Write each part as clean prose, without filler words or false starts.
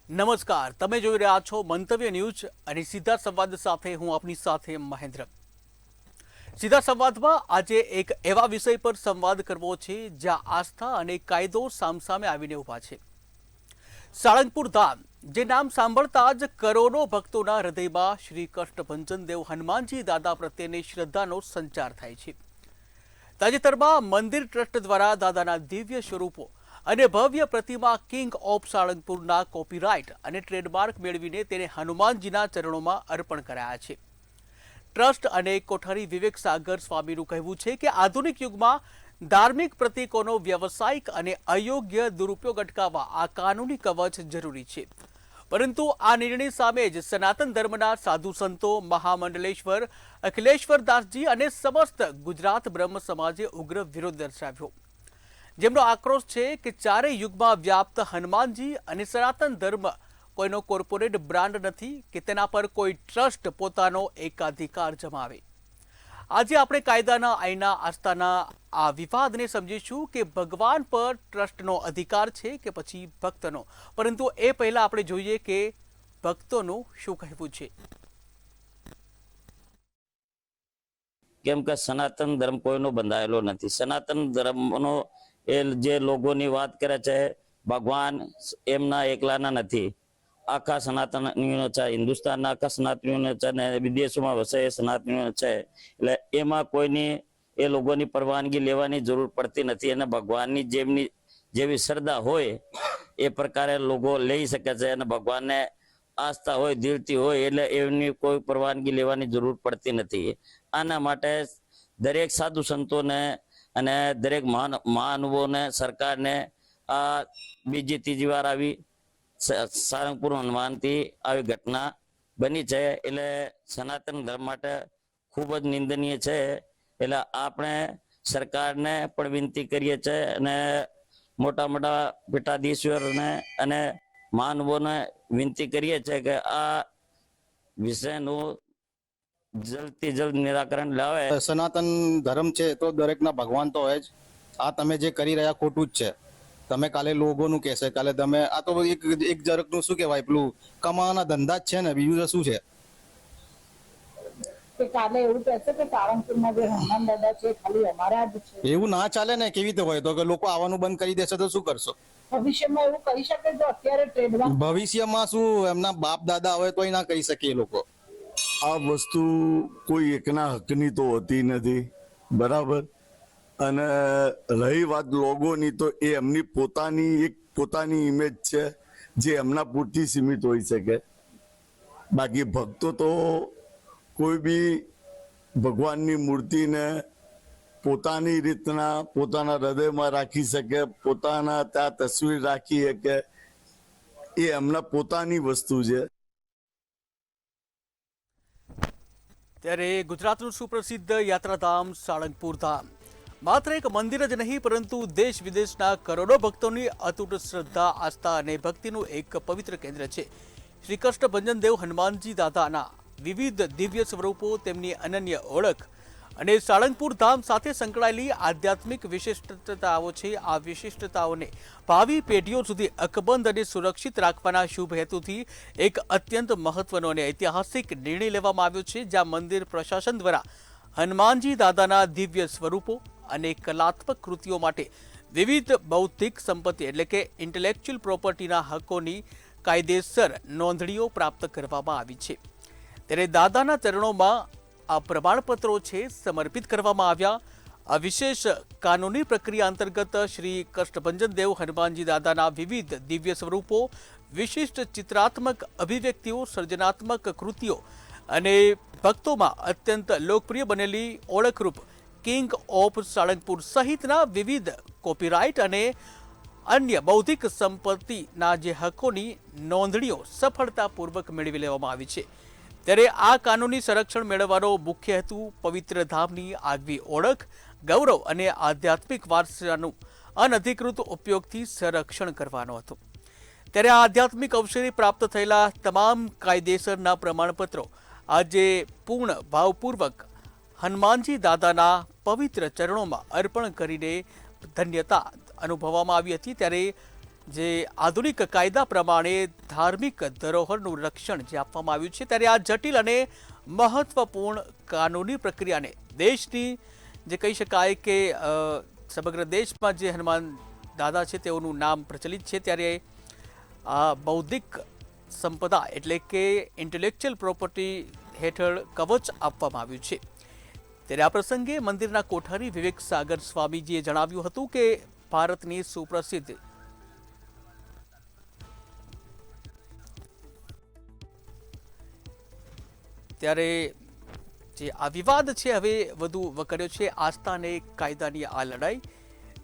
નમસ્કાર, તમે જોઈ રહ્યા છો મંતવ્ય ન્યૂઝ અને સીધા સંવાદ સાથે હું આપની સાથે મહેન્દ્ર। સીધા સંવાદમાં આજે એક એવા વિષય પર સંવાદ કરવો છે જ્યાં આસ્થા અને કાયદો સામસામે આવીને ઊભા છે। સાળંગપુર ધામ, જે નામ સાંભળતા જ કરોડો ભક્તોના હૃદયમાં શ્રી કષ્ટભંજન દેવ હનુમાનજી દાદા પ્રત્યેની શ્રદ્ધાનો સંચાર થાય છે। તાજેતરમાં મંદિર ટ્રસ્ટ દ્વારા દાદાના દિવ્ય સ્વરૂપો અને ભવ્ય પ્રતિમા કિંગ ઓફ સાળંગપુરના કોપીરાઇટ અને ટ્રેડમાર્ક મેળવીને તેને હનુમાનજીના ચરણોમાં અર્પણ કરાયા છે। ટ્રસ્ટ અને કોઠારી વિવેક સાગર સ્વામીનું કહેવું છે કે આધુનિક યુગમાં ધાર્મિક પ્રતીકોનો વ્યવસાયિક અને અયોગ્ય દુરુપયોગ અટકાવવા આ કાનૂની કવચ જરૂરી છે। પરંતુ આ નિર્ણય સામે જ સનાતન ધર્મના સાધુ સંતો, મહામંડલેશ્વર અખિલેશ્વર દાસજી અને સમસ્ત ગુજરાત બ્રહ્મ સમાજે ઉગ્ર વિરોધ દર્શાવ્યો, જેમનો આક્રોશ છે કે ચારેય યુગમાં વ્યાપ્ત હનુમાનજી અને સનાતન ધર્મ કોઈનો કોર્પોરેટ બ્રાન્ડ નથી કે તેના પર કોઈ ટ્રસ્ટ પોતાનો એકાધિકાર જમાવે। આજે આપણે કાયદાના આઈના આસ્થાના આ વિવાદને સમજીશું કે ભગવાન પર ટ્રસ્ટનો અધિકાર છે કે પછી ભક્તનો। પરંતુ એ પહેલા આપણે જોઈએ કે ભક્તોનું શું કહેવું છે। કેમ કે સનાતન ધર્મ કોઈનો બંધાયેલો નથી। સનાતન ધર્મનો એ જે લોકોની વાત કરે છે, ભગવાન એમના એકલાના નથી, આખા સનાતનીઓ છે, હિન્દુસ્તાનના આખા સનાતનીઓ છે ને વિદેશોમાં વસે એ સનાતનીઓ છે। એટલે એમાં કોઈની એ લોકોની પરવાનગી લેવાની જરૂર પડતી નથી અને ભગવાનની જેવી શ્રદ્ધા હોય એ પ્રકારે લોકો લઈ શકે છે અને ભગવાનને આસ્થા હોય, દિલથી હોય એટલે એમની કોઈ પરવાનગી લેવાની જરૂર પડતી નથી। આના માટે દરેક સાધુ સંતોને અને દરેક મહાનુભાવોને, સરકારને આ બીજી ત્રીજી વાર આવી સાળંગપુર હનુમાનથી આવી ઘટના બની છે એટલે સનાતન ધર્મ માટે ખૂબ જ નિંદનીય છે। એટલે આપણે સરકારને પણ વિનંતી કરીએ છીએ અને મોટા મોટા પીઠાધીશ્વરને અને મહાનુભાવોને વિનંતી કરીએ છીએ કે આ વિષયનું જલ્દથી જલ્દ નિરાકરણ લાવે। સનાતન ધર્મ છે તો દરેકના ભગવાન તો હોય જ। આ તમે જે કરી રહ્યા ખોટું જ છે। તમે કાલે લોકોનું કહેશે, કાલે તમે આ તો એક જરાકનું શું કહેવાય, પેલું કમાવાના ધંધા જ છે ને, બીજું તો શું છે। કે કાલે એવું કહેશે કે સાળંગપુરમાં જે હનુમાન દાદા છે ખાલી અમારા જ છે, એવું ના ચાલે ને। કેવી રીતે હોય તો કે લોકો આવવાનું બંધ કરી દેશે તો શું કરશો? ભવિષ્યમાં એવું કહી શકે જો અત્યારે ટ્રેડમાર્ક ભવિષ્યમાં શું એમના બાપ દાદા હોય તોય ના કહી શકે એ લોકો। આ વસ્તુ કોઈ એકના હકની તો હોતી નથી, બરાબર। અને રહી વાત લોગોની, તો એ એમની પોતાની ઇમેજ છે જે એમના પૂરતી સીમિત હોઈ શકે। બાકી ભક્તો તો કોઈ બી ભગવાનની મૂર્તિને પોતાની રીતના પોતાના હૃદયમાં રાખી શકે, પોતાના ત્યાં તસવીર રાખી શકે, એ એમના પોતાની વસ્તુ છે। ત્યારે ગુજરાતનું સુપ્રસિદ્ધ યાત્રાધામ સાળંગપુર ધામ માત્ર એક મંદિર જ નહીં પરંતુ દેશ વિદેશના કરોડો ભક્તોની અતૂટ શ્રદ્ધા, આસ્થા અને ભક્તિનું એક પવિત્ર કેન્દ્ર છે। શ્રી કષ્ટભંજન દેવ હનુમાનજી દાદાના વિવિધ દિવ્ય સ્વરૂપો, તેમની અનન્ય ઓળખ અને સાળંગપુર ધામ સાથે સંકળાયેલી આધ્યાત્મિક વિશિષ્ટતાઓ છે। આ વિશિષ્ટતાઓને ભાવિ પેઢીઓ સુધી અકબંધ અને સુરક્ષિત રાખવાના શુભ હેતુથી એક અત્યંત મહત્વનો અને ઐતિહાસિક નિર્ણય લેવામાં આવ્યો છે, જ્યાં મંદિર પ્રશાસન દ્વારા હનુમાનજી દાદાના દિવ્ય સ્વરૂપો અને કલાત્મક કૃતિઓ માટે વિવિધ બૌદ્ધિક સંપત્તિ એટલે કે ઇન્ટેલેક્ચ્યુઅલ પ્રોપર્ટીના હકોની કાયદેસર નોંધણીઓ પ્રાપ્ત કરવામાં આવી છે। ત્યારે દાદાના ચરણોમાં આ પ્રમાણપત્રો છે સમર્પિત કરવામાં આવ્યા। આ વિશેષ કાનૂની પ્રક્રિયા અંતર્ગત શ્રી કષ્ટભંજન દેવ હનુમાનજી દાદાના વિવિધ દિવ્ય સ્વરૂપો, વિશિષ્ટ ચિત્રાત્મક અભિવ્યક્તિઓ, સર્જનાત્મક કૃતિઓ અને ભક્તોમાં અત્યંત લોકપ્રિય બનેલી ઓળખરૂપ કિંગ ઓફ સાળંગપુર સહિતના વિવિધ કોપીરાઇટ અને અન્ય બૌદ્ધિક સંપત્તિના જે હકોની નોંધણીઓ સફળતાપૂર્વક મેળવી લેવામાં આવી છે। ત્યારે આ કાનૂની સંરક્ષણ મેળવવાનો મુખ્ય હેતુ પવિત્ર ધામની આગવી ઓળખ, ગૌરવ અને આધ્યાત્મિક વારસાનું અનધિકૃત ઉપયોગથી સંરક્ષણ કરવાનો હતો। ત્યારે આ આધ્યાત્મિક અવસરે પ્રાપ્ત થયેલા તમામ કાયદેસરના પ્રમાણપત્રો આજે પૂર્ણ ભાવપૂર્વક હનુમાનજી દાદાના પવિત્ર ચરણોમાં અર્પણ કરીને ધન્યતા અનુભવવામાં આવી હતી। ત્યારે જે આધુનિક કાયદા પ્રમાણે ધાર્મિક ધરોહરનું રક્ષણ જે આપવામાં આવ્યું છે, ત્યારે આ જટિલ અને મહત્વપૂર્ણ કાનૂની પ્રક્રિયાને દેશની જે કહી શકાય કે સમગ્ર દેશમાં જે હનુમાન દાદા છે તેઓનું નામ પ્રચલિત છે, ત્યારે આ બૌદ્ધિક સંપદા એટલે કે ઇન્ટેલેક્ચ્યુઅલ પ્રોપર્ટી હેઠળ કવચ આપવામાં આવ્યું છે। ત્યારે આ પ્રસંગે મંદિરના કોઠારી વિવેક સાગર સ્વામીજીએ જણાવ્યું હતું કે ભારતની સુપ્રસિદ્ધ ત્યારે જે આ વિવાદ છે હવે વધુ વકર્યો છે આસ્થા અને કાયદાની આ લડાઈ।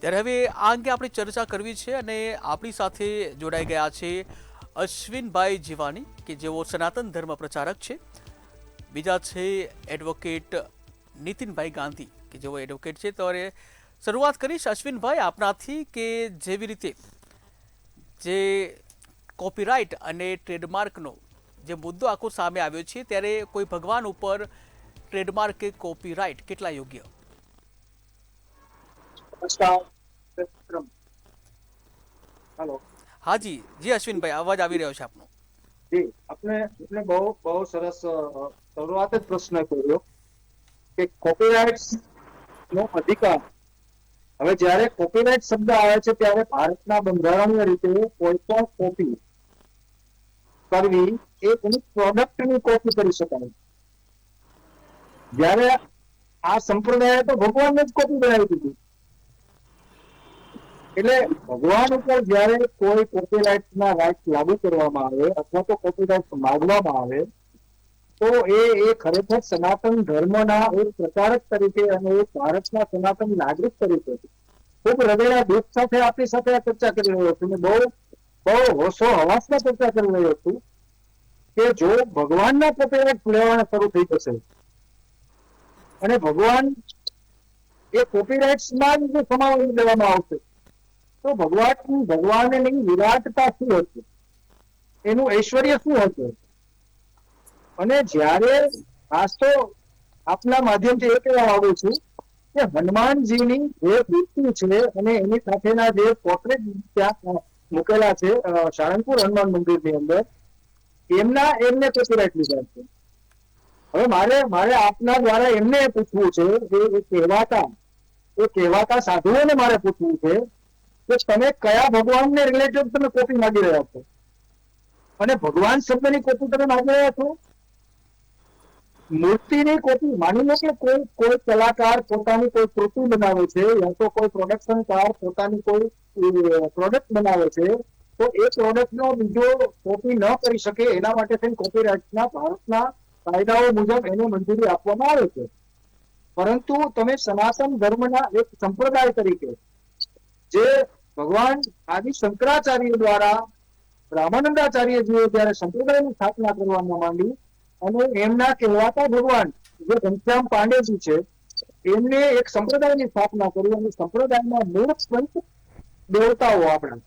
ત્યારે હવે આ અંગે આપણે ચર્ચા કરવી છે અને આપણી સાથે જોડાઈ ગયા છે અશ્વિનભાઈ જીવાણી કે જેઓ સનાતન ધર્મ પ્રચારક છે, બીજા છે એડવોકેટ નીતિનભાઈ ગાંધી કે જેઓ એડવોકેટ છે। તો શરૂઆત કરીશ અશ્વિનભાઈ આપનાથી કે જેવી રીતે જે કોપીરાઇટ અને ટ્રેડમાર્કનો જે મુદ્દો આખો સામે આવ્યો છે, ત્યારે કોઈ ભગવાન ઉપર ટ્રેડમાર્ક કે કોપીરાઇટ કેટલા યોગ્ય? हेलो हाँ जी जी अश्विनભાઈ અવાજ આવી રહ્યો છે આપનો। जी आपने બહુ સરસ શરૂઆત જ પ્રશ્ન કર્યો કે કોપીરાઇટ્સ નો અધિકાર। હવે જ્યારે કોપીરાઇટ શબ્દ આવે છે ત્યારે ભારતના બંધારણીય રીતે કોઈ પણ કોપી કરવી એ એની પ્રોડક્ટની કોપી કરી શકાય। જ્યારે આ સંપ્રદાય તો ભગવાનને જ કોપી બનાવી દીધી, એટલે ભગવાન ઉપર જયારે કોઈ કોપીરાઇટ ના રાઇટ લાગુ કરવામાં આવે અથવા તો કોપીરાઇટ માંગવામાં આવે તો એ ખરેખર સનાતન ધર્મના એક પ્રચારક તરીકે અને એક ભારતના સનાતન નાગરિક તરીકે ખૂબ હૃદયના દુઃખ સાથે આપણી સાથે આ ચર્ચા કરી રહ્યો છું, બહુ હોશો હવાસમાં ચર્ચા કરી રહ્યો છું કે જો ભગવાનના કોપીરાઇટ લેવાના શરૂ થઈ જશે અને ભગવાન એ કોપીરાઇટ્સમાં જ સમાવી લેવામાં આવશે તો ભગવાનની વિરાટતા શું હશે, એનું ઐશ્વર્ય શું હશે? અને જ્યારે ખાસ તો આપના માધ્યમથી એ કહેવા માંગુ છું કે હનુમાનજીની જે મૂર્તિ છે અને એની સાથેના જે પોર્ટ્રેટ ત્યાં મૂકેલા છે સાળંગપુર હનુમાન મંદિરની અંદર, એમને કોપીરાઇટ લીધા છે। હવે મારે આપના દ્વારા એમને પૂછવું છે એ કહેવાતા સાધુઓને મારે પૂછવું છે કે તમે કયા ભગવાનને રિલેટેડ તમે કોપી માંગી રહ્યા છો અને ભગવાન શબ્દની કોપી તમે માંગી રહ્યા છો? મૂર્તિની કોપી માની લો કે કોઈ કલાકાર પોતાની કોઈ કૃતિ બનાવે છે યા તો કોઈ પ્રોડક્શનકાર પોતાની કોઈ પ્રોડક્ટ બનાવે છે તો એ પ્રોડક્ટનો બીજો કોપી ન કરી શકે એના માટે થઈને કોપીરાઇટના ભારતના કાયદાઓ મુજબ એને મંજૂરી આપવામાં આવે છે। પરંતુ તમે સનાતન ધર્મના એક સંપ્રદાય તરીકે જે ભગવાન આદિ શંકરાચાર્ય દ્વારા રામાનંદાચાર્યજીએ જયારે સંપ્રદાયની સ્થાપના કરવામાં માંડી અને એમના કહેવાતા ભગવાન જે ઘનશ્યામ પાંડેજી છે એમને એક સંપ્રદાયની સ્થાપના કરી અને સંપ્રદાયના મૂળ પંચ દેવતાઓ આપણા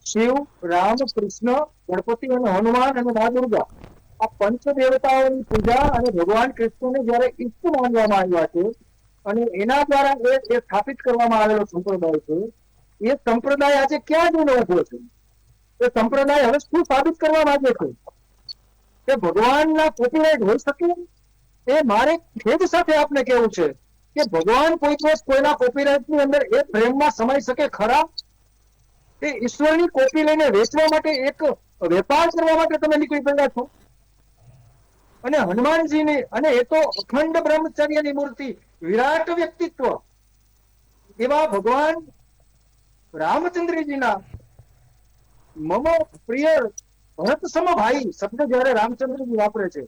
શિવ, રામ, કૃષ્ણ, ગણપતિ અને હનુમાન અને મા દુર્ગા આ પંચ દેવતાઓની પૂજા અને ભગવાન કૃષ્ણને જયારે ઈષ્ટ માનવામાં આવ્યા છે અને એના દ્વારા એ સ્થાપિત કરવામાં આવેલો સંપ્રદાય છે, એ સંપ્રદાય આજે ક્યાં જઈને ઉભો છે? એ સંપ્રદાય હવે શું સાબિત કરવા માંગે છે કે ભગવાનના કોપીરાઇટ હોઈ શકે? એ મારે ખેદ સાથે આપને કહેવું છે કે ભગવાન કોઈ દિવસ કોઈના કોપીરાઇટની અંદર એ ફ્રેમમાં સમાઈ શકે ખરા? એ ઈશ્વરની કોપી લઈને વેચવા માટે એક વેપાર કરવા માટે તમે નીકળી પડ્યા છો। અને હનુમાનજીની અને એ તો અખંડ બ્રહ્મચર્યની મૂર્તિ, વિરાટ વ્યક્તિત્વ એવા ભગવાન રામચંદ્રજીના મમ પ્રિય ભરત સમ ભાઈ શબ્દ જયારે રામચંદ્રજી વાપરે છે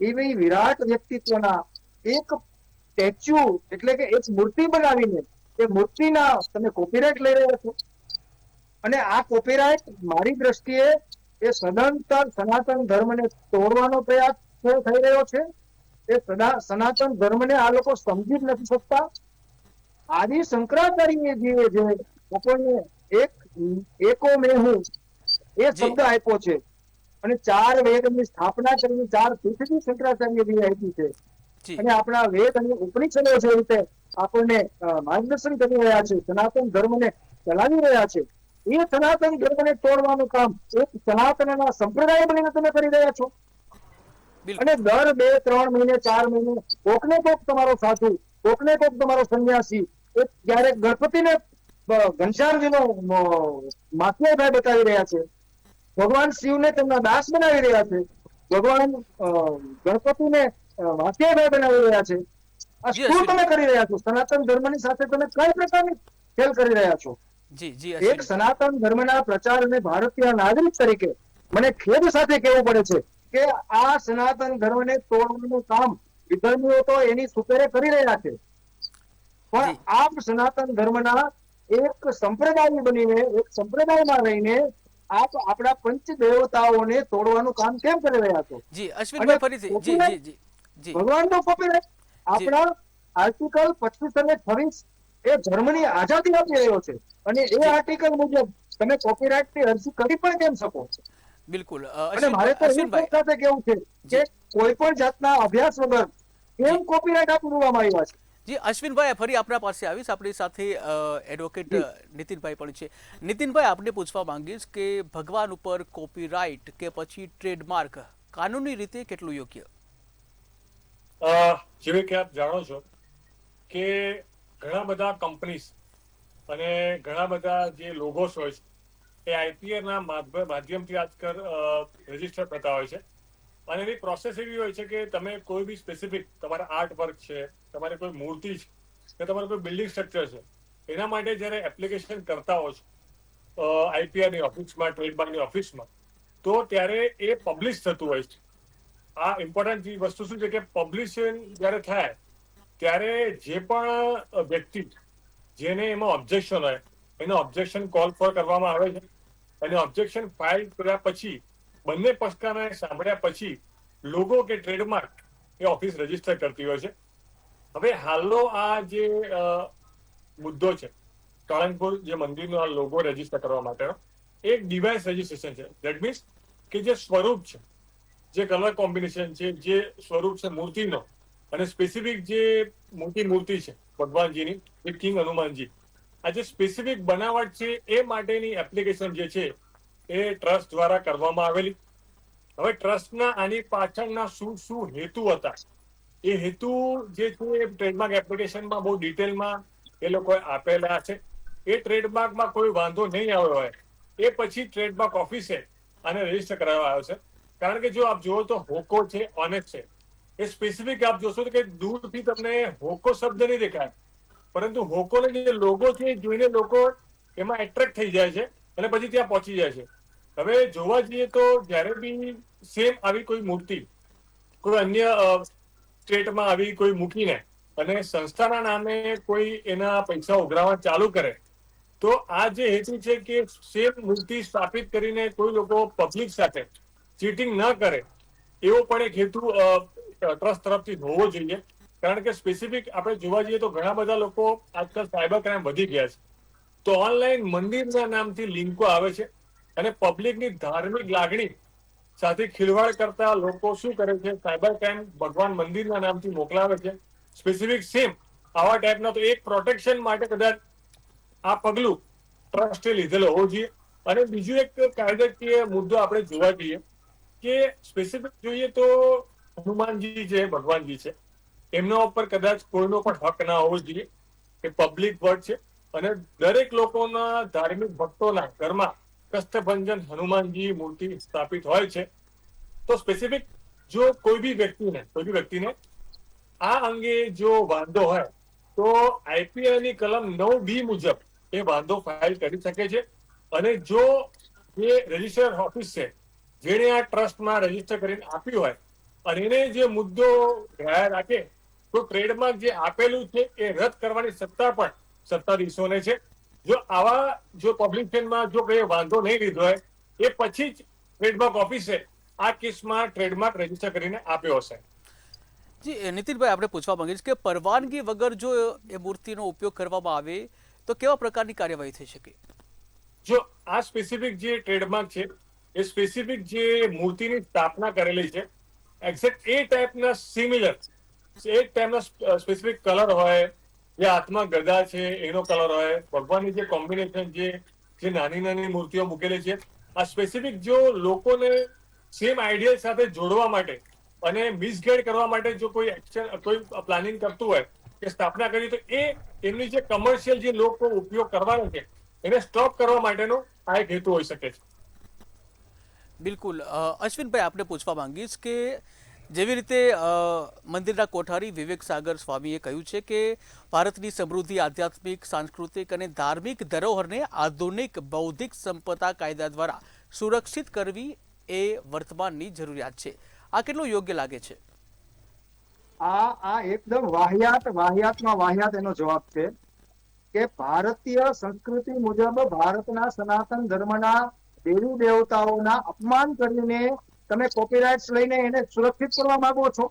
એવી વિરાટ વ્યક્તિત્વના એક સ્ટેચ્યુ એટલે કે એક મૂર્તિ બનાવીને એ મૂર્તિના તમે કોપીરાઇટ લઈ રહ્યા છો। અને આ કોપીરાઇટ મારી દ્રષ્ટિએ એ સદંતર સનાતન ધર્મને તોડવાનો પ્રયાસ થઈ રહ્યો છે। એ સનાતન ધર્મને આ લોકો સમજી જ નથી શકતા। આદિ શંકરાચાર્યજીએ જે આપણને એકો મેહુ એ શબ્દ આપ્યો છે અને 4 વેદની સ્થાપના કરીને 4 પીઠની શંકરાચાર્યજીએ આપી છે અને આપણા વેદ અને ઉપનિષદો જે રીતે આપણને માર્ગદર્શન કરી રહ્યા છે, સનાતન ધર્મને ચલાવી રહ્યા છે, એ સનાતન ધર્મને તોડવાનું કામ એક સનાતનના સંપ્રદાય બનીને તમે કરી રહ્યા છો. બિલકુલ. અને દર 2-3 મહિને 4 મહિને કોકને કોક તમારો સાધુ, કોકને કોક તમારો સંન્યાસી, એક ક્યારેક ગણપતિને ઘનશ્યામજીનો માથિયાભાઈ બતાવી રહ્યા છે, ભગવાન શિવને તેમના દાસ બનાવી રહ્યા છે, ભગવાન ગણપતિને માથિયાભાઈ બનાવી રહ્યા છે. આ જી, શું અશ્વિન. તમે કરી રહ્યા છો? સનાતન ધર્મની સાથે તમે કઈ પ્રકારની ખેલ કરી રહ્યા છો? જી જી એક અશ્વિન. સનાતન ધર્મના પ્રચાર અને ભારતીય નાગરિક તરીકે મને ખેદ સાથે કહેવું પડે છે કે આ સનાતન ધર્મને તોડવાનું કામ વિધર્મીઓ તો એની સુપેરે કરી રહ્યા છે, પણ જી. આપ સનાતન ધર્મના એક સંપ્રદાય બનીને, એક સંપ્રદાયમાં રહીને આપ આપણા પંચ દેવતાઓને તોડવાનું કામ કેમ કરી રહ્યા છો? જી અશ્વિનભાઈ, અને ફરીથી જી જી જી જી ભગવાનનો કોપીરાઇટ આપણા આર્ટિકલ 25 અને 26 એ ધર્મની આઝાદી આપી રહ્યો છે, અને એ આર્ટિકલ મુજબ તમે કોપીરાઇટની અરજી કરી પણ કેમ શકો? બિલકુલ. અને મારે તો એ અશ્વિનભાઈ, સાથે કેવું છે કે કોઈ પણ જાતના અભ્યાસ વગર કેમ કોપીરાઇટ આપવામાં આવ્યા છે? જી અશ્વિનભાઈ, ફરી આપણા પાસે આવીશ. આપણી સાથે એડવોકેટ નીતિનભાઈ પણ છે. નીતિનભાઈ, આપને પૂછવા માંગીશ કે ભગવાન ઉપર કોપીરાઇટ કે પછી ટ્રેડમાર્ક કાનૂની રીતે કેટલું યોગ્ય? જેવી કે આપ જાણો છો કે ઘણા બધા કંપનીઝ અને ઘણા બધા જે લોગોસ હોય છે એ આઈપીઆર ના માધ્યમથી આજકાલ રજીસ્ટર થતા હોય છે, અને એની પ્રોસેસ એવી હોય છે કે તમે કોઈ બી સ્પેસિફિક તમારા આર્ટ વર્ક છે, તમારી કોઈ મૂર્તિ છે કે તમારું કોઈ બિલ્ડિંગ સ્ટ્રક્ચર છે, એના માટે જ્યારે એપ્લિકેશન કરતા હો છો આઈપીઆરની ઓફિસમાં, ટ્રેડમાર્કની ઓફિસમાં, તો ત્યારે એ પબ્લિશ થતું હોય છે. આ ઇમ્પોર્ટન્ટ વસ્તુ શું છે કે પબ્લિશન જ્યારે થાય ત્યારે જે પણ વ્યક્તિ જેને એમાં ઓબ્જેક્શન હોય એને ઓબ્જેક્શન કોલ ફોર કરવામાં આવે છે, અને ઓબ્જેક્શન ફાઇલ કર્યા પછી બંને પક્ષકારને સાંભળ્યા પછી લોગો કે ટ્રેડમાર્ક એ ઓફિસ રજીસ્ટર કરતી હોય છે. હવે હાલનો આ જે મુદ્દો છે સાળંગપુર જે મંદિરનો આ લોગો રજીસ્ટર કરવા માટેનો એક ડિવાઇસ રજીસ્ટ્રેશન છે. દેટ મીન્સ કે જે સ્વરૂપ છે, જે કલર કોમ્બિનેશન છે, જે સ્વરૂપ છે મૂર્તિનો, અને સ્પેસિફિક જે મોટી મૂર્તિ છે ભગવાનજીની, એ કિંગ હનુમાનજી, આ જે સ્પેસિફિક બનાવટ છે એ માટેની એપ્લિકેશન જે છે એ ટ્રસ્ટ દ્વારા કરવામાં આવેલી. હવે ટ્રસ્ટના આની પાછળના શું શું હેતુ હતા, એ હેતુ જે છે ટ્રેડમાર્ક એપ્લિકેશનમાં બહુ ડિટેલમાં એ લોકોએ આપેલા છે. એ ટ્રેડમાર્કમાં કોઈ વાંધો નહીં આવ્યો હોય એ પછી ટ્રેડમાર્ક ઓફિસે આને રજીસ્ટર કરાવવા આવ્યો છે. કારણ કે જો આપ જુઓ તો હોકો છે, ઓનેસ્ટ છે, એ સ્પેસિફિક આપ જોશો કે દૂરથી તમને હોકો શબ્દ નહીં દેખાય, પરંતુ હોકોનો જે લોગો છે એ જોઈને લોકો એમાં એટ્રેક્ટ થઈ જાય છે અને પછી ત્યાં પહોંચી જાય છે. હવે જોવા જઈએ તો જ્યારે બી સેમ આવી કોઈ મૂર્તિ કોઈ અન્ય સ્ટેટમાં આવી કોઈ મૂકીને અને સંસ્થાના નામે કોઈ એના પૈસા ઉઘરાવવા ચાલુ કરે, તો આ જે હેતુ છે કે સેમ મૂર્તિ સ્થાપિત કરીને કોઈ લોકો પબ્લિક સાથે ચીટિંગ ન કરે, એવો પણ એક હેતુ ટ્રસ્ટ તરફથી હોવો જોઈએ. કારણ કે સ્પેસિફિક આપણે જોવા જઈએ તો ઘણા બધા લોકો આજકાલ સાયબર ક્રાઇમ વધી ગયા છે, તો ઓનલાઈન મંદિરના નામથી લિંકો આવે છે અને પબ્લિકની ધાર્મિક લાગણી સાથે ખિલવાડ કરતા લોકો શું કરે છે, સાયબર ક્રાઇમ ભગવાન મંદિરના નામથી મોકલાવે છે સ્પેસિફિક સેમ આવા ટાઈપના. તો એક પ્રોટેક્શન માટે કદાચ આ પગલું ટ્રસ્ટે લીધેલો હોવો જોઈએ. અને બીજું એક કાયદાકીય મુદ્દો આપણે જોવા જઈએ કે સ્પેસિફિક જોઈએ તો હનુમાનજી છે, ભગવાનજી છે, એમના ઉપર કદાચ કોઈનો પણ હક ના હોવો જોઈએ. એ પબ્લિક વર્ડ છે અને દરેક લોકોના ધાર્મિક ભક્તોના ઘરમાં કષ્ટભંજન હનુમાનજી મૂર્તિ સ્થાપિત હોય છે. તો સ્પેસિફિક જો કોઈ બી વ્યક્તિને આ અંગે જો વાંધો હોય તો આઈપીઆઈ ની કલમ 9B મુજબ એ વાંધો ફાઇલ કરી શકે છે. અને જો એ રજીસ્ટર ઓફિસ છે જેને આ ટ્રસ્ટમાં રજીસ્ટર કરીને આપ્યું હોય અને એને જે મુદ્દો ગ્રાહ્ય રાખે, તો ટ્રેડમાર્ક જે આપેલું છે એ રદ કરવાની સત્તા પણ સત્તાધીશોને છે. જો પબ્લિકેશનમાં જો કોઈ વાંધો નહીં લીધો હોય એ પછી જ ટ્રેડમાર્ક ઓફિસે આ કેસમાં ટ્રેડમાર્ક રજીસ્ટર કરીને આપ્યો હશે. જી નીતિનભાઈ, આપણે પૂછવા માંગીએ છીએ કે પરવાનગી વગર જો એ મૂર્તિનો ઉપયોગ કરવામાં આવે તો કેવા પ્રકારની કાર્યવાહી થઈ શકે? જો આ સ્પેસિફિક જે ટ્રેડમાર્ક છે એ સ્પેસિફિક જે મૂર્તિની સ્થાપના કરેલી છે, એક્ઝેક્ટ એ ટાઈપના સિમિલર એ ટાઈપના સ્પેસિફિક કલર હોય, જે હાથમાં ગદા છે એનો કલર હોય, ભગવાનની જે કોમ્બિનેશન જે જે નાની નાની મૂર્તિઓ મૂકેલી છે, આ સ્પેસિફિક જો લોકોને સેમ આઈડિયા સાથે જોડવા માટે અને મિસગાઈડ કરવા માટે જો કોઈ એક્શન, કોઈ પ્લાનિંગ કરતું હોય કે સ્થાપના કરી, તો એ એમની જે કમર્શિયલ જે લોકો ઉપયોગ કરવાનો છે એને સ્ટોપ કરવા માટેનો આ એક હેતુ હોઈ શકે છે. બિલકુલ. અશ્વિનભાઈ, આપણે પૂછવા માંગીશ કે જેવી રીતે મંદિરના કોઠારી વિવેક સાગર સ્વામીએ કહ્યું છે કે ભારતની સમૃદ્ધિ, આધ્યાત્મિક, સાંસ્કૃતિક અને ધાર્મિક ધરોહરને આધુનિક બૌદ્ધિક સંપદા કાયદા દ્વારા સુરક્ષિત કરવી એ વર્તમાનની જરૂરિયાત છે. આ કેટલું યોગ્ય લાગે છે? આ એકદમ વાહિયાતમાં વાહિયાત એનો જવાબ છે કે ભારતીય સંસ્કૃતિ મુજબ ભારતના સનાતન ધર્મના દેવી દેવતાઓના અપમાન કરીને તમે કોપીરાઇટ્સ લઈને એને સુરક્ષિત કરવા માંગો છો.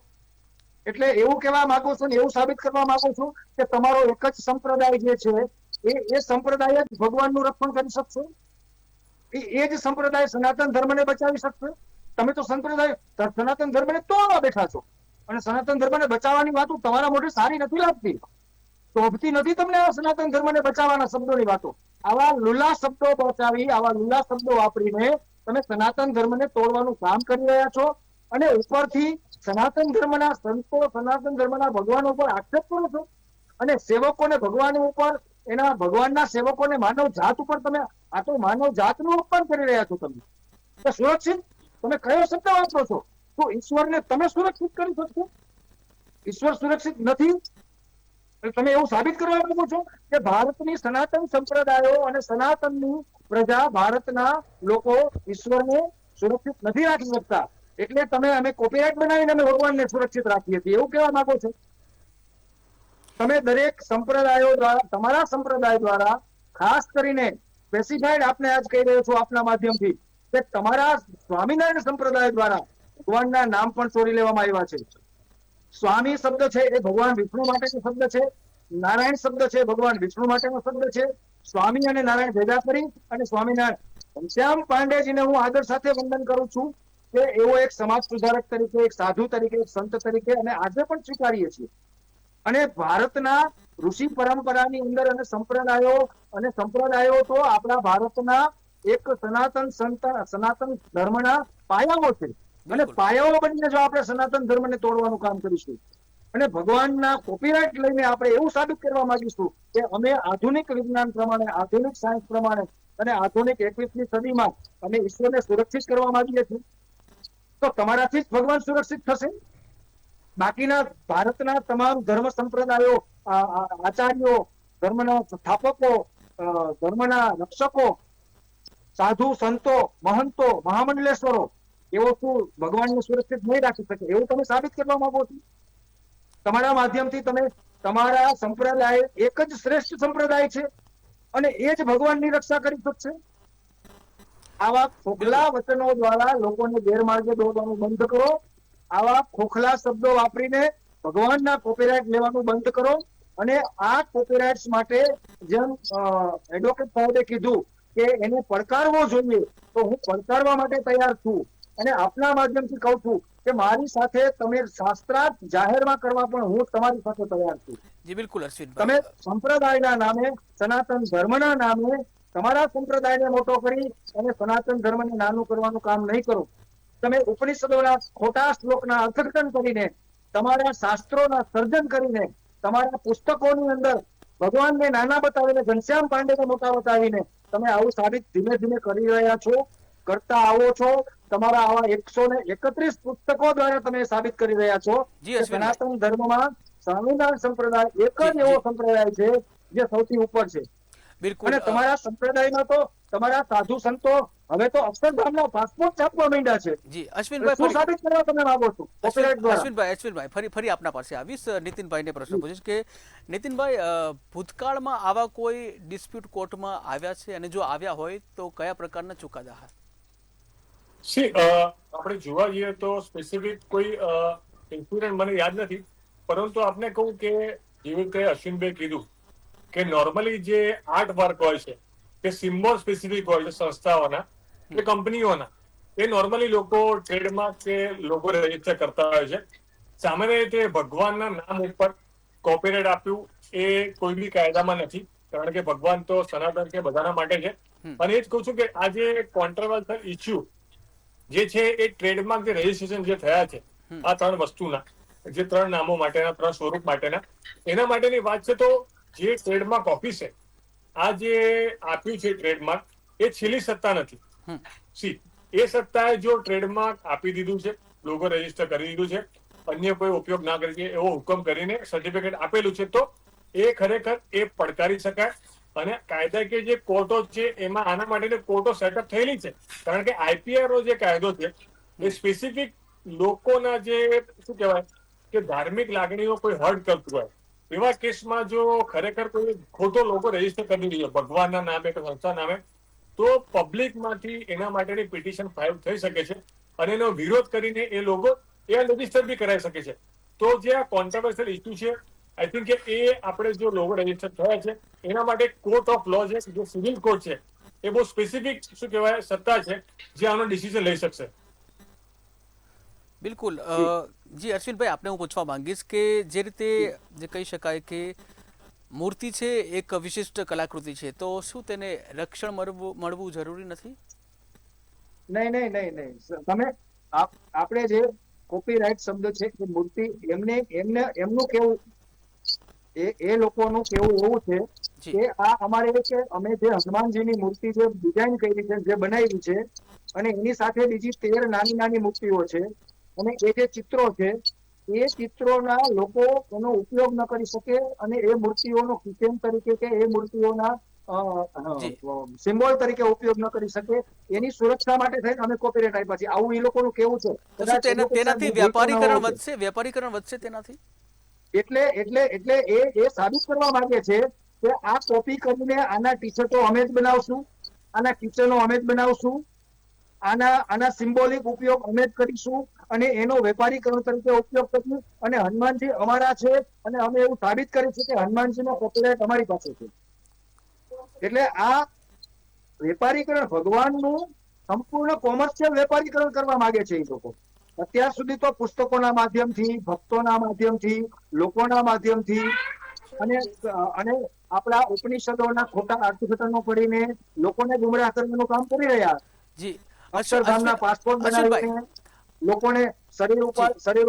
એટલે એવું કહેવા માંગો છો ને એવું સાબિત કરવા માંગો છો કે તમારો એક જ સંપ્રદાય જે છે એ સંપ્રદાય જ ભગવાનનું રક્ષણ કરી શકશે, એ જ સંપ્રદાય સનાતન ધર્મને બચાવી શકશે. તમે તો સનાતન ધર્મને તોડવા બેઠા છો અને સનાતન ધર્મને બચાવવાની વાતો તમારા મોઢે સારી નથી લાગતી, શોભતી નથી તમને આ સનાતન ધર્મને બચાવવાના શબ્દોની વાતો. આવા લુલા શબ્દો બચાવી, આવા લુલા શબ્દો વાપરીને તમે સનાતન ધર્મને તોડવાનું કામ કરી રહ્યા છો અને ઉપરથી સનાતન ધર્મના સંતો, સનાતન ધર્મના ભગવાનો ઉપર આક્ષેપ કરો છો અને સેવકોને ભગવાન ઉપર, એના ભગવાનના સેવકોને, માનવ જાત ઉપર તમે આ તો માનવ જાતનું અપમાન કરી રહ્યા છો. તમે સુરક્ષિત, તમે કયો શબ્દ વાપરો છો? તો ઈશ્વરને તમે સુરક્ષિત કરી શકશો? ઈશ્વર સુરક્ષિત નથી. તમે એવું સાબિત કરવા માંગો છો કે ભારતની સનાતન સંપ્રદાયો અને સનાતનની પ્રજા, ભારતના લોકો ઈશ્વરને સુરક્ષિત નથી રાખી શકતા, એટલે અમે કોપીરાઇટ બનાવીને અમે ભગવાનને સુરક્ષિત રાખીએ છીએ, એવું કહેવા માંગો છો? તમે દરેક સંપ્રદાયો દ્વારા, તમારા સંપ્રદાય દ્વારા ખાસ કરીને સ્પેસિફાઈડ આપને આજ કહી રહ્યો છું આપના માધ્યમથી કે તમારા સ્વામિનારાયણ સંપ્રદાય દ્વારા ભગવાનના નામ પણ ચોરી લેવામાં આવ્યા છે. સ્વામી શબ્દ છે એ ભગવાન વિષ્ણુ માટેનો શબ્દ છે, નારાયણ શબ્દ છે ભગવાન વિષ્ણુ માટેનો શબ્દ છે. સ્વામી અને નારાયણ ભેગા કરી અને સ્વામિનારાયણ ઘનશ્યામ પાંડેજીને હું આદર સાથે વંદન કરું છું કે એવો એક સમાજ સુધારક તરીકે, એક સાધુ તરીકે, એક સંત તરીકે અને આજે પણ સ્વીકારીએ છીએ. અને ભારતના ઋષિ પરંપરાની અંદર અને સંપ્રદાયો તો આપણા ભારતના એક સનાતન ધર્મના પાયાઓ છે અને પાયાઓ બનીને જો આપણે સનાતન ધર્મને તોડવાનું કામ કરીશું અને ભગવાનના કોપીરાઇટ લઈને આપણે એવું સાબિત કરવા માંગીશું કે અમે આધુનિક વિજ્ઞાન પ્રમાણે, આધુનિક સાયન્સ પ્રમાણે અને આધુનિક 21મી સદીમાં અમે ઈશ્વરને સુરક્ષિત કરવા માંગીએ છીએ, તો તમારાથી જ ભગવાન સુરક્ષિત થશે. બાકીના ભારતના તમામ ધર્મ સંપ્રદાયો, આચાર્યો, ધર્મના સ્થાપકો, ધર્મના રક્ષકો, સાધુ સંતો, મહંતો, મહામંડલેશ્વરો, એવો શું ભગવાનને સુરક્ષિત નહીં રાખી શકે એવું તમે સાબિત કરવા માંગો છો? તમારા માધ્યમથી તમે, તમારા સંપ્રદાય એક જ શ્રેષ્ઠ સંપ્રદાય છે અને એ જ ભગવાનની રક્ષા કરી શકશે. આવા ખોખલા વચનો દ્વારા લોકોને ગેરમાર્ગે દોરવાનું બંધ કરો. આવા ખોખલા શબ્દો વાપરીને ભગવાનના કોપીરાઇટ લેવાનું બંધ કરો અને આ કોપીરાઇટ્સ માટે જેમ એડવોકેટ સાહેબે કીધું કે એને પડકારવો જોઈએ, તો હું પડકારવા માટે તૈયાર છું અને આપના માધ્યમથી કહું છું કે મારી સાથે તમે શાસ્ત્રાર્થ જાહેરમાં કરવા પણ હું તમારી સાથે તૈયાર છું. જી બિલકુલ અશ્વિનભાઈ. તમે સંપ્રદાયના નામે, સનાતન ધર્મના નામે તમારા સંપ્રદાયને મોટો કરી અને સનાતન ધર્મને નાનું કરવાનું કામ નહીં કરો. તમે ઉપનિષદોના ખોટા શ્લોકના અર્થઘટન કરીને, તમારા શાસ્ત્રોના સર્જન કરીને, તમારા પુસ્તકોની અંદર ભગવાનને નાના બતાવીને, ઘનશ્યામ પાંડેને મોટા બતાવીને તમે આવું સાબિત ધીમે ધીમે કરી રહ્યા છો, કરતા આવો છો. તમારા આવા 131 પુસ્તકો દ્વારા તમે સાબિત કરી રહ્યા છો કે સનાતન ધર્મમાં સ્વામિનારાયણ સંપ્રદાય એક જ એવો સંપ્રદાય છે જે સૌથી ઉપર છે. અને તમારા સંપ્રદાયમાં તો તમારા સાધુ સંતો હવે તો અક્ષરધામના પાસપોર્ટ છાપવા માંડ્યા છે. જી અશ્વિનભાઈ, શું સાબિત કરવા તમે માંગો છો? અશ્વિનભાઈ ફરી આપના પાસે આવીશ. નીતિનભાઈને પ્રશ્ન પૂછીશ કે નીતિનભાઈ, ભૂતકાળમાં આવા કોઈ ડિસ્પ્યુટ કોર્ટમાં આવ્યા છે અને જો આવ્યા હોય તો કયા પ્રકારના ચુકાદા? આપણે જોવા જઈએ તો સ્પેસિફિક કોઈ ઇન્સિડન્ટ મને યાદ નથી, પરંતુ આપને કહું કે જેવી રીતે અશ્વિનભાઈ કીધું કે નોર્મલી જે આર્ટ વર્ક હોય છે તે સિમ્બોલ સ્પેસિફિક હોય છે સંસ્થાઓના કે કંપનીઓના, એ નોર્મલી લોકો ટ્રેડમાર્ક કે લોગો રજીસ્ટર કરતા હોય છે. સામાન્ય રીતે ભગવાનના નામ ઉપર કોપીરાઇટ આપ્યું એ કોઈ બી કાયદામાં નથી, કારણ કે ભગવાન તો સનાતન છે, બધાના માટે છે અને એ જ કહું છું કે આ જે કોન્ટ્રોવર્શિયલ ઇસ્યુ જે છે એ ટ્રેડમાર્ક જે રજીસ્ટ્રેશન જે થયા છે આ 3 વસ્તુના, જે 3 નામો માટેના, 3 સ્વરૂપ માટેના, એના માટેની વાત છે. તો જે ટ્રેડમાર્ક ઓફિસે આ જે આપ્યું છે ટ્રેડમાર્ક, એ છેલ્લી સત્તા નથી. સી એ સત્તાએ જો ટ્રેડમાર્ક આપી દીધું છે, લોગો રજીસ્ટર કરી દીધું છે, અન્ય કોઈ ઉપયોગ ના કરી શકે એવો હુકમ કરીને સર્ટિફિકેટ આપેલું છે, તો એ ખરેખર એ પડકારી શકાય. અને કાયદાકીય જે કોર્ટો છે એમાં આના માટેની કોર્ટો સેટઅપ થયેલી છે. કારણ કે આઈપીઆર નો જે કાયદો છે એ સ્પેસિફિક લોકોના જે શું કહેવાય કે ધાર્મિક લાગણીઓ કોઈ હર્ટ કરતું હોય એવા કેસમાં જો ખરેખર કોઈ ખોટો લોગો રજીસ્ટર કરી દીધો ભગવાનના નામે કે સંસ્થા નામે, તો પબ્લિકમાંથી એના માટેની પિટિશન ફાઇલ થઈ શકે છે અને એનો વિરોધ કરીને એ લોગો એ રજીસ્ટર બી કરાવી શકે છે. તો જે આ કોન્ટ્રોવર્શિયલ ઇસ્યુ છે, આઈ થિંક કે એ આપણે જો લોગો રજીસ્ટર થયા છે એના માટે કોર્ટ ઓફ લો છે, જે સિવિલ કોર્ટ છે, એ બહુ સ્પેસિફિક શું કહેવાય સત્તા છે જે આનો ડિસિઝન લઈ શકશે. બિલકુલ. જી અશ્વિનભાઈ, આપને હું પૂછવા માંગીશ કે જે રીતે જે કહી શકાય કે મૂર્તિ છે એક વિશિષ્ટ કલાકૃતિ છે, તો શું તેને રક્ષણ મળવું જરૂરી નથી? નહીં. તમે આપણે જે કોપીરાઇટ શબ્દ છે એ મૂર્તિ એમનું કેવું, એ લોકોનું કેવું એવું છે કે આ અમારે કે અમે જે હનુમાનજીની મૂર્તિ જે ડિઝાઇન કરી છે, જે બનાવી છે, અને એની સાથે બીજી 13 નાની નાની મૂર્તિઓ છે, અને એ જે ચિત્રો છે એ ચિત્રોના લોકો એનો ઉપયોગ ન કરી શકે અને એ મૂર્તિઓનો કિચન તરીકે કે એ મૂર્તિઓના સિમ્બોલ તરીકે ઉપયોગ ન કરી શકે, એની સુરક્ષા માટે થઈને અમે કોપીરાઇટ આપ્યા છે. આવું એ લોકોનું કેવું છે. તેનાથી વ્યાપારીકરણ વધશે તેનાથી. એટલે એ સાબિત કરવા માંગે છે કે આ કોપી કરીને આના ટી શર્ટો અમે જ બનાવશું, આના કિચનો અમે જ બનાવશું, આના સિમ્બોલિક ઉપયોગ અમે જ કરીશું અને એનો વેપારીકરણ તરીકે ઉપયોગ કરીશું, અને હનુમાનજી અમારા છે અને અમે એવું સાબિત કરીશું કે હનુમાનજીનો કોપીરાઇટ અમારી પાસે છે. એટલે આ વેપારીકરણ, ભગવાનનું સંપૂર્ણ કોમર્શિયલ વેપારીકરણ કરવા માંગે છે એ લોકો. અત્યાર સુધી તો પુસ્તકોના માધ્યમથી, ભક્તોના માધ્યમથી, લોકોના માધ્યમથી અને આપણા ઉપનિષદોના ખોટા અર્થઘટનો કરીને લોકોને ગુમરાહ કરવાનું કામ કરી રહ્યા. જી, અક્ષરધામના પાસપોર્ટ બનાવીને લોકોને શરીર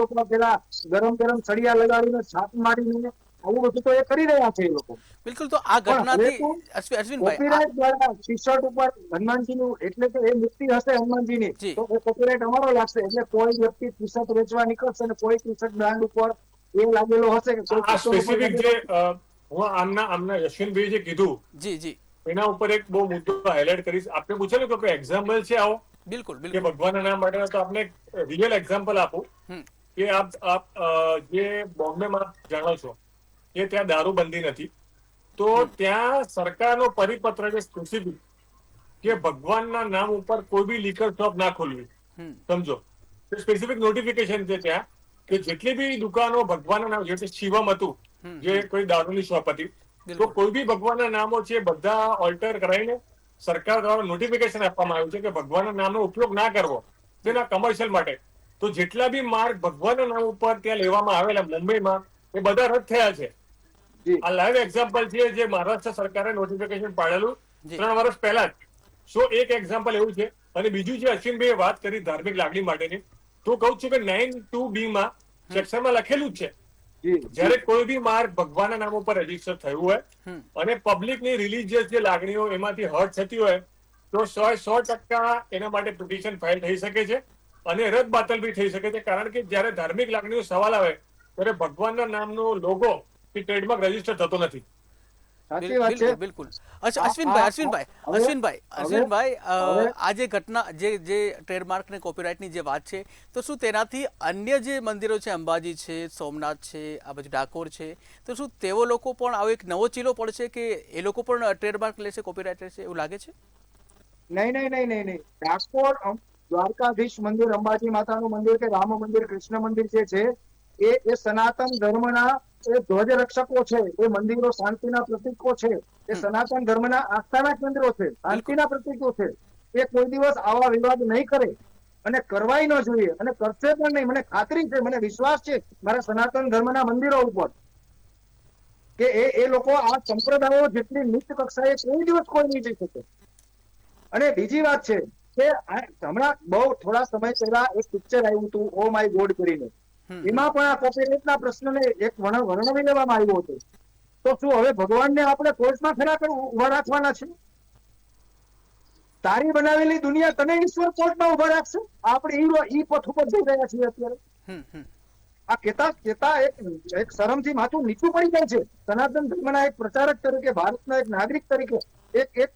ઉપર પેલા ગરમ સળિયા લગાડીને છાપ મારીને આવું બધું તો એ કરી રહ્યા છે એ લોકો. બિલકુલ. તો આ ઘટનાથી અશ્વિનભાઈ, કોપીરાઇટ દ્વારા ટી-શર્ટ ઉપર હનુમાનજીનું, એટલે કે એ મૂર્તિ હશે હનુમાનજીની, તો એ કોપીરાઇટ અમારો લાગશે. એટલે કોઈ વ્યક્તિ ટી-શર્ટ વેચવા નીકળશે અને કોઈ ટી-શર્ટ બ્રાન્ડ ઉપર એ લાગેલો હશે કે કોઈ સ્પેસિફિક જે હું આમના યશવંતભાઈ જે કીધું જી એના ઉપર એક બહુ મુદ્દો હાઇલાઇટ કરીશ. આપને પૂછેલું કે કોઈ એક્ઝામ્પલ છે આવો? બિલકુલ. કે ભગવાનના નામ માટે, તો આપને રિયલ એક્ઝામ્પલ આપું કે આપ જે બોમ્બેમાં જાણો છો કે ત્યાં દારૂબંધી નથી, તો ત્યાં સરકારનો પરિપત્ર છે સ્પેસિફિક કે ભગવાનના નામ ઉપર કોઈ બી લીકર શોપ ના ખોલવી. સમજો, સ્પેસિફિક નોટિફિકેશન છે ત્યાં કે જેટલી બી દુકાનો ભગવાનના નામ, જે શિવમ હતું જે કોઈ દારૂની શોપ હતી, તો કોઈ બી ભગવાનના નામો છે બધા ઓલ્ટર કરાવીને સરકાર દ્વારા નોટિફિકેશન આપવામાં આવ્યું છે કે ભગવાનના નામનો ઉપયોગ ના કરવો તેના કમર્શિયલ માટે. તો જેટલા બી માર્ક ભગવાનના નામ ઉપર ત્યાં લેવામાં આવેલા મુંબઈમાં, એ બધા રદ થયા છે. આ લાઈવ એક્ઝામ્પલ છે જે મહારાષ્ટ્ર સરકારે નોટિફિકેશન પાડેલું 3 વર્ષ પહેલા જ. સો એક એક્ઝામ્પલ એવું છે. અને બીજું જે અશ્વિનભાઈએ વાત કરી ધાર્મિક લાગણી માટેની, તો કહું છું કે 9(2)B માં સેક્શનમાં લખેલું જ છે જયારે કોઈ બી માર્ક ભગવાનના નામ ઉપર રજીસ્ટર થયું હોય અને પબ્લિકની રિલીજીયસ જે લાગણીઓ એમાંથી હર્ટ થતી હોય, તો 100% એના માટે પિટિશન ફાઇલ થઈ શકે છે અને રદ બાતલ બી થઈ શકે છે. કારણ કે જયારે ધાર્મિક લાગણીઓ સવાલ આવે ત્યારે ભગવાનના નામનો લોગો કે ટ્રેડમાર્ક રજીસ્ટર થતો નથી. બિલકુલ. અશ્વિનભાઈ, આ જે ઘટના, જે ટ્રેડમાર્ક ને કોપીરાઇટની જે વાત છે, તો શું તેનાથી અન્ય જે મંદિરો છે, અંબાજી છે, સોમનાથ છે, આ બાજુ ડાકોર છે, તો શું તેઓ લોકો પણ આવો એક નવો ચીલો પડશે કે એ લોકો પણ ટ્રેડમાર્ક લેશે, કોપીરાઇટ લેશે, એવું લાગે છે? નહીં. ડાકોર, દ્વારકાધીશ મંદિર, અંબાજી માતાનું મંદિર કે રામ મંદિર, કૃષ્ણ મંદિર જે છે એ સનાતન ધર્મના એ ધ્વજ રક્ષકો છે. એ મંદિરો શાંતિના પ્રતીકો છે. એ સનાતન ધર્મના આસ્થાના કેન્દ્રો છે, શાંતિના પ્રતીકો છે. એ કોઈ દિવસ આવા વિવાદ નહીં કરે અને કરવાય ન જોઈએ અને કરશે પણ નહીં. મને ખાતરી છે, મને વિશ્વાસ છે મારા સનાતન ધર્મના મંદિરો ઉપર કે એ લોકો આ સંપ્રદાયો જેટલી નીચ કક્ષાએ કોઈ દિવસ કોઈ નહીં જઈ શકે. અને બીજી વાત છે કે હમણાં બહુ થોડા સમય પહેલા એક પિક્ચર આવ્યું હતું ઓ માય ગોડ કરીને, એમાં પણ આ કોપીરાઇટના પ્રશ્નને એક વર્ણવી લેવામાં આવ્યો હતો. તો શું હવે ભગવાનને આપણે કોર્ટમાં ખરા ઉભા રાખવાના છે? તારી બનાવેલી દુનિયા તને ઈશ્વર કોર્ટમાં ઉભા રાખશે? આપણે ઈ પથ ઉપર જઈ રહ્યા છીએ અત્યારે. આ કેતા એક શરમથી માથું નીચું પડી જાય છે. સનાતન ધર્મના એક પ્રચારક તરીકે, ભારતના એક નાગરિક તરીકે, એક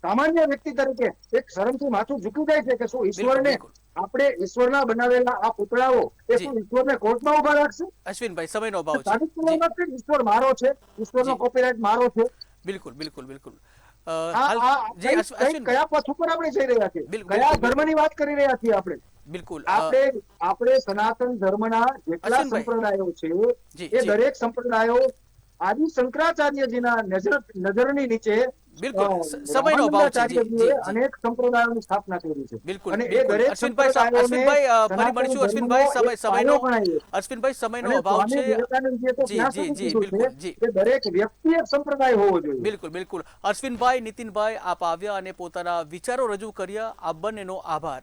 સામાન્ય વ્યક્તિ તરીકે એક શરમથી માથું ઝૂકી જાય છે કે શું ઈશ્વરને આપણે ઈશ્વરના બનાવેલા આ પુતળાઓ એ શું ઈશ્વરને કોર્ટમાં ઉભા રાખશે? અશ્વિનભાઈ, સમયનો અભાવ છે. સાબિત કરવા માટે ઈશ્વર મારો છે, ઈશ્વરનો કોપીરાઇટ મારો છે. બિલકુલ બિલકુલ બિલકુલ. કયા પથ ઉપર આપણે જઈ રહ્યા છીએ? કયા ધર્મની વાત કરી રહ્યા છીએ આપણે? બિલકુલ આપણે સનાતન ધર્મના જેટલા સંપ્રદાયો છે એ દરેક સંપ્રદાયો આદિ શંકરાચાર્યજીના નજરની નીચે સમયનો અભાવ છે. અનેક સંપ્રદાયોની સ્થાપના કરી છે. બિલકુલ. અને એ દરેક અશ્વિનભાઈ, ફરી મળીશું. અશ્વિનભાઈ, સમયનો અભાવ છે. જી બિલકુલ. જી દરેક વ્યક્તિ એક સંપ્રદાય હોવો જોઈએ. બિલકુલ બિલકુલ. અશ્વિનભાઈ, નીતિનભાઈ, આપ આવ્યા અને પોતાના વિચારો રજૂ કર્યા. આ બંનેનો આભાર.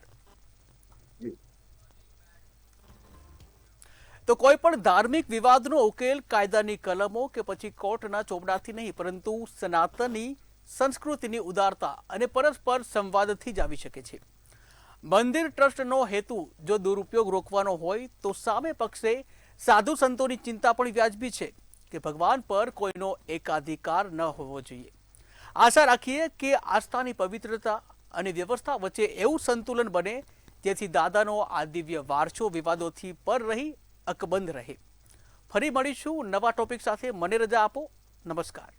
તો કોઈ પણ ધાર્મિક વિવાદનો ઉકેલ કાયદાની કલમો કે પછી કોર્ટના ચોપડાથી નહીં, પરંતુ સનાતનની સંસ્કૃતિની ઉદારતા અને પરસ્પર સંવાદથી જ આવી શકે છે. મંદિર ટ્રસ્ટનો હેતુ જો દુરુપયોગ રોકવાનો હોય તો સામે પક્ષે સાધુ સંતોની ચિંતા પણ વ્યાજબી છે કે ભગવાન પર કોઈનો એકાધિકાર ન હોવો જોઈએ. આશા રાખીએ કે આસ્થાની પવિત્રતા અને વ્યવસ્થા વચ્ચે એવું સંતુલન બને જેથી દાદાનો આ દિવ્ય વારસો વિવાદોથી પર રહી અકબંધ રહે. ફરી મળીશું નવા ટોપિક સાથે. મને રજા આપો. નમસ્કાર.